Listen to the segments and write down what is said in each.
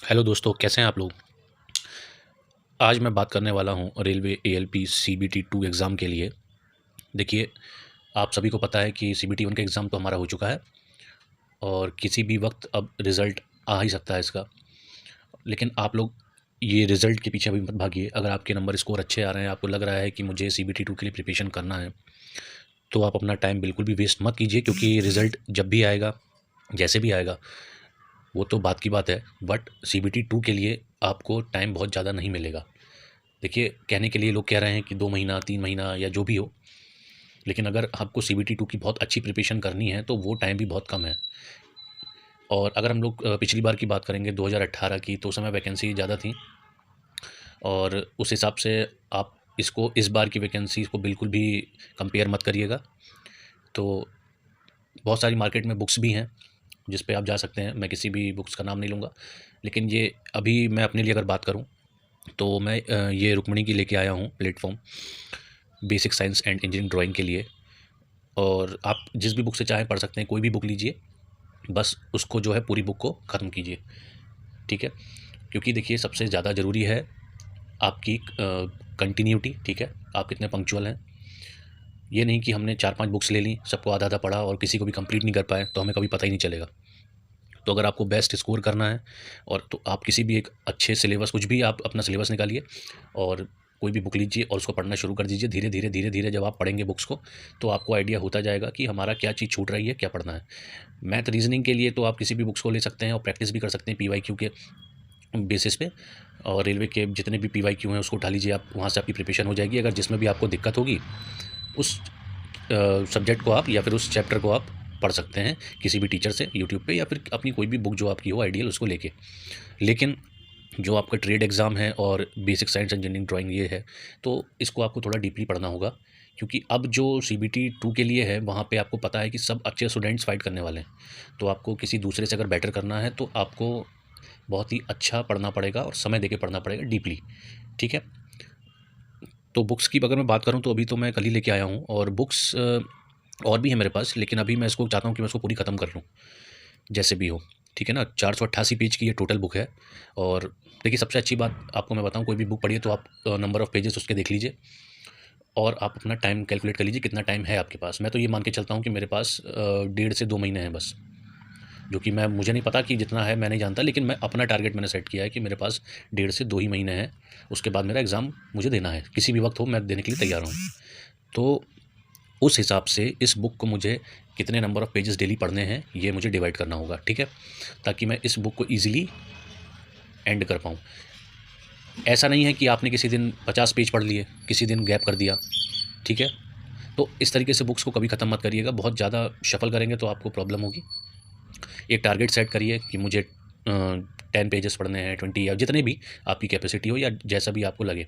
Hello दोस्तों, कैसे हैं आप लोग। आज मैं बात करने वाला हूं रेलवे एएलपी सीबीटी 2 एग्ज़ाम के लिए। देखिए, आप सभी को पता है कि सीबीटी 1 का एग्ज़ाम तो हमारा हो चुका है और किसी भी वक्त अब रिज़ल्ट आ ही सकता है इसका। लेकिन आप लोग ये रिज़ल्ट के पीछे अभी मत भागिए। अगर आपके नंबर स्कोर अच्छे आ रहे हैं, आपको लग रहा है कि मुझे सीबीटी 2 के लिए प्रिपरेशन करना है, तो आप अपना टाइम बिल्कुल भी वेस्ट मत कीजिए, क्योंकि रिज़ल्ट जब भी आएगा, जैसे भी आएगा, वो तो बात की बात है। बट सीबीटी 2 के लिए आपको टाइम बहुत ज़्यादा नहीं मिलेगा। देखिए, कहने के लिए लोग कह रहे हैं कि 2 महीना, 3 महीना या जो भी हो, लेकिन अगर आपको सीबीटी 2 की बहुत अच्छी प्रिपरेशन करनी है, तो वो टाइम भी बहुत कम है। और अगर हम लोग पिछली बार की बात करेंगे 2018 की, तो उस समय वैकेंसी ज़्यादा थी और उस हिसाब से आप इसको इस बार की वैकेंसी को बिल्कुल भी कंपेयर मत करिएगा। तो बहुत सारी मार्केट में बुक्स भी हैं, जिस पे आप जा सकते हैं। मैं किसी भी बुक्स का नाम नहीं लूँगा, लेकिन ये अभी मैं अपने लिए अगर बात करूँ, तो मैं ये रुक्मिणी की लेके आया हूँ platform, basic science and engineering drawing के लिए। और आप जिस भी बुक से चाहें पढ़ सकते हैं, कोई भी बुक लीजिए, बस उसको जो है पूरी बुक को ख़त्म कीजिए, ठीक है। क्योंकि देखिए, सबसे ज़्यादा ज़रूरी है आपकी कंटिन्यूटी, ठीक है, आप कितने पंक्चुअल हैं। ये नहीं कि हमने 4-5 बुक्स ले ली, सबको आधा-आधा पढ़ा और किसी को भी कंप्लीट नहीं कर पाए, तो हमें कभी पता ही नहीं चलेगा। तो अगर आपको बेस्ट स्कोर करना है, और तो आप किसी भी एक अच्छे सिलेबस, कुछ भी आप अपना सिलेबस निकालिए और कोई भी बुक लीजिए और उसको पढ़ना शुरू कर दीजिए। धीरे धीरे धीरे धीरे जब आप पढ़ेंगे बुक्स को, तो आपको आइडिया होता जाएगा कि हमारा क्या चीज़ छूट रही है, क्या पढ़ना है। मैथ रीजनिंग के लिए तो आप किसी भी बुक्स को ले सकते हैं और प्रैक्टिस भी कर सकते हैं पीवाईक्यू के बेसिस पे। और रेलवे के जितने भी पीवाईक्यू हैं उसको उठा लीजिए आप, वहाँ से आपकी प्रिपरेशन हो जाएगी। अगर जिसमें भी आपको दिक्कत होगी, उस सब्जेक्ट को आप या फिर उस चैप्टर को आप पढ़ सकते हैं किसी भी टीचर से यूट्यूब पे, या फिर अपनी कोई भी बुक जो आपकी हो आइडियल, उसको लेके। लेकिन जो आपका ट्रेड एग्ज़ाम है और बेसिक साइंस इंजीनियरिंग ड्राइंग ये है, तो इसको आपको थोड़ा डीपली पढ़ना होगा। क्योंकि अब जो सीबीटी 2 के लिए है, वहाँ पे आपको पता है कि सब अच्छे स्टूडेंट्स फाइट करने वाले हैं। तो आपको किसी दूसरे से अगर बेटर करना है, तो आपको बहुत ही अच्छा पढ़ना पड़ेगा और समय देके पढ़ना पड़ेगा डीपली, ठीक है। तो बुक्स की अगर मैं बात करूँ, तो अभी तो मैं कल ही लेके आया हूँ और बुक्स और भी है मेरे पास, लेकिन अभी मैं इसको चाहता हूँ कि मैं इसको पूरी ख़त्म कर लूँ, जैसे भी हो, ठीक है ना। 488 पेज की ये टोटल बुक है। और देखिए, सबसे अच्छी बात आपको मैं बताऊँ, कोई भी बुक पढ़िए तो आप नंबर ऑफ़ पेजेस उसके देख लीजिए और आप अपना टाइम कैलकुलेट कर लीजिए कितना टाइम है आपके पास। मैं तो ये मान के चलता हूँ कि मेरे पास 1.5 से 2 महीने हैं बस। जो कि मैं मुझे नहीं पता कि जितना है, मैं नहीं जानता, लेकिन मैं अपना टारगेट मैंने सेट किया है कि मेरे पास 1.5 से 2 ही महीने हैं। उसके बाद मेरा एग्ज़ाम मुझे देना है, किसी भी वक्त हो, मैं देने के लिए तैयार हूँ। तो उस हिसाब से इस बुक को मुझे कितने नंबर ऑफ़ पेजेस डेली पढ़ने हैं, ये मुझे डिवाइड करना होगा, ठीक है, ताकि मैं इस बुक को ईज़िली एंड कर पाऊँ। ऐसा नहीं है कि आपने किसी दिन 50 पेज पढ़ लिए, किसी दिन गैप कर दिया, ठीक है। तो इस तरीके से बुक्स को कभी ख़त्म मत करिएगा। बहुत ज़्यादा शफ़ल करेंगे तो आपको प्रॉब्लम होगी। एक टारगेट सेट करिए कि मुझे 10 पेजेस पढ़ने हैं, 20, या जितने भी आपकी कैपेसिटी हो, या जैसा भी आपको लगे।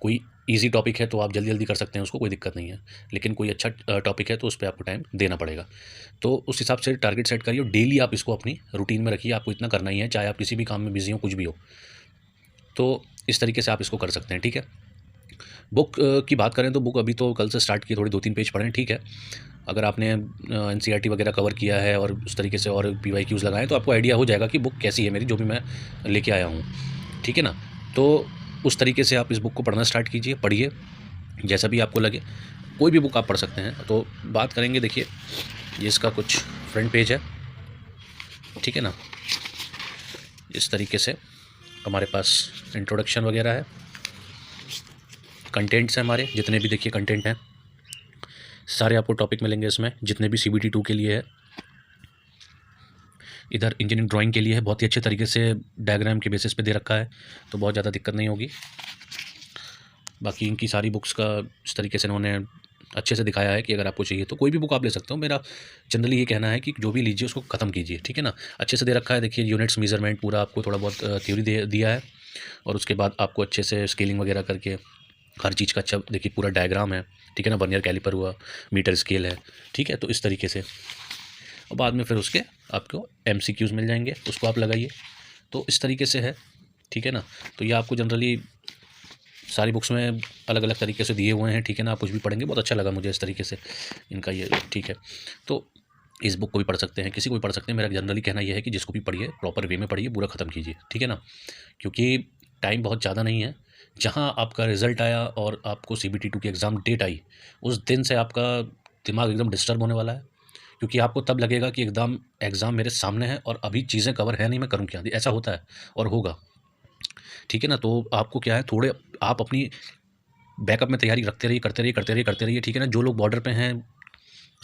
कोई ईज़ी टॉपिक है तो आप जल्दी-जल्दी कर सकते हैं उसको, कोई दिक्कत नहीं है। लेकिन कोई अच्छा टॉपिक है तो उस पे आपको टाइम देना पड़ेगा। तो उस हिसाब से टारगेट सेट करिए और डेली आप इसको अपनी रूटीन में रखिए। आपको इतना करना ही है, चाहे आप किसी भी काम में बिज़ी हो, कुछ भी हो। तो इस तरीके से आप इसको कर सकते हैं, ठीक है। बुक की बात करें, तो बुक अभी तो कल से स्टार्ट की, थोड़ी 2-3 पेज पढ़ें, ठीक है। अगर आपने एनसीईआरटी वगैरह कवर किया है और उस तरीके से और पीवाईक्यूज़ लगाएँ, तो आपको आइडिया हो जाएगा कि बुक कैसी है मेरी, जो भी मैं लेके आया हूँ, ठीक है ना। तो उस तरीके से आप इस बुक को पढ़ना स्टार्ट कीजिए, पढ़िए, जैसा भी आपको लगे। कोई भी बुक आप पढ़ सकते हैं। तो बात करेंगे, देखिए, ये इसका कुछ फ्रंट पेज है, ठीक है ना। इस तरीके से हमारे पास इंट्रोडक्शन वगैरह है, कंटेंट्स हैं हमारे, जितने भी देखिए कंटेंट हैं, सारे आपको टॉपिक मिलेंगे इसमें, जितने भी सीबीटी 2 के लिए है। इधर इंजीनियरिंग ड्राइंग के लिए है, बहुत ही अच्छे तरीके से डायग्राम के बेसिस पे दे रखा है, तो बहुत ज़्यादा दिक्कत नहीं होगी। बाकी इनकी सारी बुक्स का इस तरीके से इन्होंने अच्छे से दिखाया है कि अगर आपको चाहिए तो कोई भी बुक आप ले सकते हो। मेरा जनरली ये कहना है कि जो भी लीजिए उसको ख़त्म कीजिए, ठीक है ना। अच्छे से दे रखा है, देखिए, यूनिट्स, मेजरमेंट पूरा आपको थोड़ा बहुत थ्योरी दे दिया है, और उसके बाद आपको अच्छे से स्केलिंग वगैरह करके हर चीज़ का अच्छा, देखिए, पूरा डायग्राम है, ठीक है ना। वर्नियर कैलिपर हुआ, मीटर स्केल है, ठीक है। तो इस तरीके से, और बाद में फिर उसके आपको एमसीक्यूज़ मिल जाएंगे, उसको आप लगाइए। तो इस तरीके से है, ठीक है ना। तो ये आपको जनरली सारी बुक्स में अलग अलग तरीके से दिए हुए हैं, ठीक है ना। आप कुछ भी पढ़ेंगे, बहुत अच्छा लगा मुझे इस तरीके से इनका ये, ठीक है। तो इस बुक को भी पढ़ सकते हैं, किसी को भी पढ़ सकते हैं। मेरा जनरली कहना यह है कि जिसको भी पढ़िए, प्रॉपर वे में पढ़िए, पूरा ख़त्म कीजिए, ठीक है ना? क्योंकि टाइम बहुत ज़्यादा नहीं है। जहाँ आपका रिज़ल्ट आया और आपको सीबीटी 2 की एग्ज़ाम डेट आई, उस दिन से आपका दिमाग एकदम डिस्टर्ब होने वाला है, क्योंकि आपको तब लगेगा कि एकदम एग्ज़ाम मेरे सामने है और अभी चीज़ें कवर है नहीं, मैं करूँ क्या? ऐसा होता है और होगा, ठीक है ना? तो आपको क्या है, थोड़े आप अपनी बैकअप में तैयारी रखते रहिए, करते रहिए, करते रहिए, करते रहिए, ठीक है ना? जो लोग बॉर्डर पे हैं,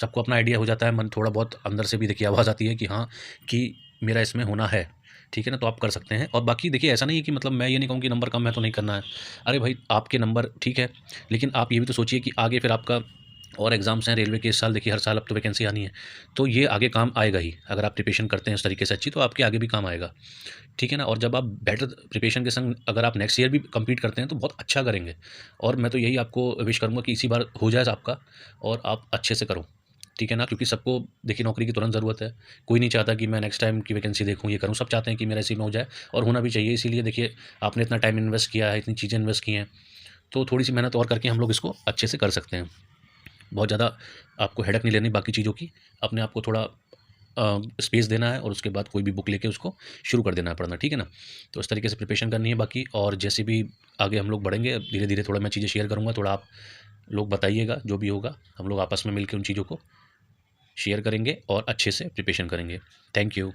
सबको अपना आइडिया हो जाता है, मन थोड़ा बहुत अंदर से भी देखिए आवाज़ आती है कि हाँ, कि मेरा इसमें होना है, ठीक है ना? तो आप कर सकते हैं। और बाकी देखिए ऐसा नहीं है कि मतलब मैं ये नहीं कहूँ कि नंबर कम है तो नहीं करना है। अरे भाई, आपके नंबर ठीक है, लेकिन आप ये भी तो सोचिए कि आगे फिर आपका और एग्ज़ाम्स हैं रेलवे के इस साल, देखिए हर साल अब तो वैकेंसी आनी है, तो ये आगे काम आएगा ही। अगर आप प्रिपरेशन करते हैं उस तरीके से अच्छी, तो आपके आगे भी काम आएगा, ठीक है ना? और जब आप बेटर प्रिपरेशन के संग अगर आप नेक्स्ट ईयर भी कम्पीट करते हैं तो बहुत अच्छा करेंगे। और मैं तो यही आपको विश करूँगा कि इसी बार हो जाए आपका और आप अच्छे से करो, ठीक है ना? क्योंकि सबको देखिए नौकरी की तुरंत ज़रूरत है। कोई नहीं चाहता कि मैं नेक्स्ट टाइम की वैकेंसी देखूँ, ये करूँ। सब चाहते हैं कि मेरा इसी में हो जाए और होना भी चाहिए। इसीलिए देखिए आपने इतना टाइम इन्वेस्ट किया है, इतनी चीज़ें इन्वेस्ट की हैं, तो थोड़ी-सी मेहनत और करके हम लोग इसको अच्छे से कर सकते हैं। बहुत ज़्यादा आपको हेडेक नहीं लेनी बाकी चीज़ों की। अपने आप को थोड़ा स्पेस देना है और उसके बाद कोई भी बुक लेके उसको शुरू कर देना है पढ़ना, ठीक है ना? तो इस तरीके से प्रिपरेशन करनी है बाकी। और जैसे भी आगे हम लोग बढ़ेंगे, धीरे-धीरे थोड़ा मैं चीज़ें शेयर करूँगा, थोड़ा आप लोग बताइएगा, जो भी होगा, हम लोग आपस में मिलके उन चीज़ों को शेयर करेंगे और अच्छे से प्रिपरेशन करेंगे। Thank you.